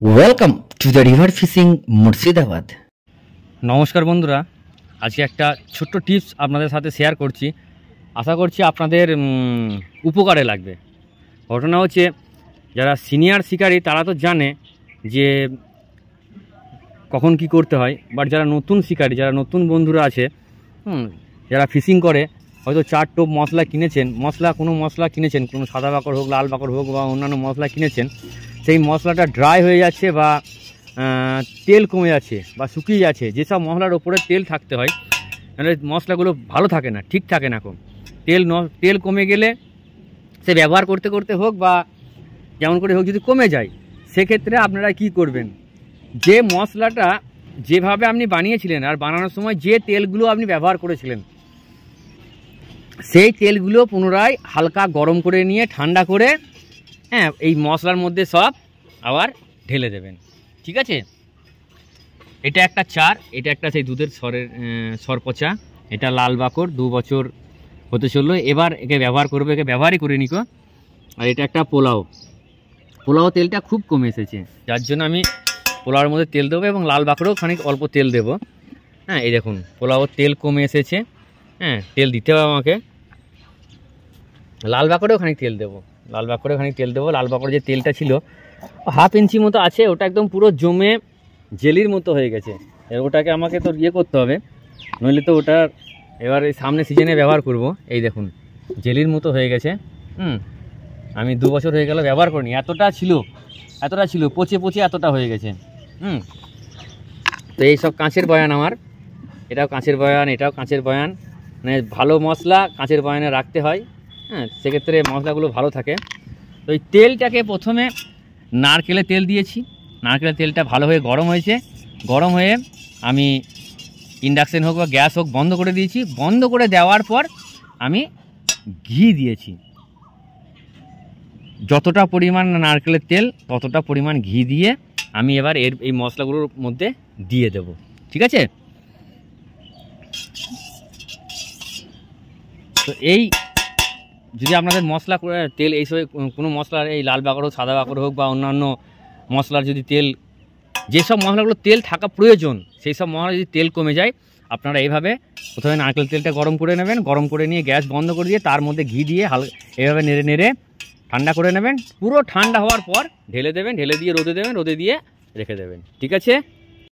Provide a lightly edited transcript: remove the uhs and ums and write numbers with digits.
Welcome to the river fishing Murshidabad. নমস্কার বন্ধুরা, আজকে একটা ছোট্ট টিপস আপনাদের সাথে শেয়ার করছি। আশা করছি আপনাদের উপকারে লাগবে। ঘটনা হচ্ছে, যারা সিনিয়র শিকারী তারা তো জানে যে কখন কি করতে হয়, বাট যারা নতুন শিকারী, যারা নতুন বন্ধুরা আছে, যারা ফিশিং করে, হয়তো 4 টোপ মশলা কিনেছেন, কোনো মশলা কিনেছেন, কোনো সাদা বাকড় হোক, লাল বাকড় হোক বা অন্যান্য মশলা কিনেছেন, সেই মশলাটা ড্রাই হয়ে যাচ্ছে বা তেল কমে যাচ্ছে বা শুকিয়ে যাচ্ছে। যেসব মশলার ওপরে তেল থাকতে হয়, তাহলে মশলাগুলো ভালো থাকে না, ঠিক থাকে না। তেল কমে গেলে সে ব্যবহার করতে করতে হোক বা যেমন করে হোক, যদি কমে যায়, সেক্ষেত্রে আপনারা কি করবেন, যে মশলাটা যেভাবে আপনি বানিয়েছিলেন আর বানানোর সময় যে তেলগুলো আপনি ব্যবহার করেছিলেন, সেই তেলগুলো পুনরায় হালকা গরম করে নিয়ে ঠান্ডা করে এই মশলার মধ্যে সব আবার ঢেলে দেবেন। ঠিক আছে, এটা একটা চার, এটা একটা সেই দুধের সরপচা, এটা লাল বাকড় 2 বছর হতে চললো, এবার একে ব্যবহার করবো, একে ব্যবহারই করে নিকো। আর এটা একটা পোলাও তেলটা খুব কমে এসেছে, যার জন্য আমি পোলাওর মধ্যে তেল দেবো এবং লাল বাকড়েও খানিক অল্প তেল দেবো। এই দেখুন পোলাওর তেল কমে এসেছে। তেল দিতে হবে আমাকে। লাল বাকড়েও খানিক তেল দেবো, লাল বাকড়ে যে তেলটা ছিল 1/2 ইঞ্চি মতো আছে, ওটা একদম পুরো জমে জেলির মতো হয়ে গেছে। ওটাকে আমাকে তো করতে হবে, নইলে তো ওটা এবার এই সামনে সিজনে ব্যবহার করব। এই দেখুন জেলির মতো হয়ে গেছে। আমি 2 বছর হয়ে গেল ব্যবহার করিনি, এতটা ছিল পচে এতটা হয়ে গেছে। তো এইসব কাঁচের বয়ান, আমার এটাও কাঁচের বয়ান, এটাও কাঁচের বয়ান। মানে ভালো মশলা কাঁচের বয়ানে রাখতে হয়, সেক্ষেত্রে মশলাগুলো ভালো থাকে। তো এই তেলটাকে প্রথমে নারকেলের তেল দিয়েছি, নারকেলের তেলটা ভালো হয়ে গরম হয়েছে, গরম হয়ে আমি ইন্ডাকশান হোক বা গ্যাস হোক বন্ধ করে দিয়েছি। বন্ধ করে দেওয়ার পর আমি ঘি দিয়েছি, যতটা পরিমাণ নারকেলের তেল ততটা পরিমাণ ঘি দিয়ে আমি এবার এই মশলাগুলোর মধ্যে দিয়ে দেব। ঠিক আছে, তো এই যদি আপনাদের মশলা তেল এই সব কোনো মশলার, এই লাল বাকড় হোক, সাদা বাকড় হোক বা অন্যান্য মশলার যদি তেল, যেসব মশলাগুলো তেল থাকা প্রয়োজন, সেই সব মশলা যদি তেল কমে যায়, আপনারা এইভাবে প্রথমে নারকেল তেলটা গরম করে নেবেন, গরম করে নিয়ে গ্যাস বন্ধ করে দিয়ে তার মধ্যে ঘি দিয়ে এইভাবে নেড়ে নেড়ে ঠান্ডা করে নেবেন। পুরো ঠান্ডা হওয়ার পর ঢেলে দেবেন, ঢেলে দিয়ে রোদে দেবেন, রোদে দিয়ে রেখে দেবেন। ঠিক আছে।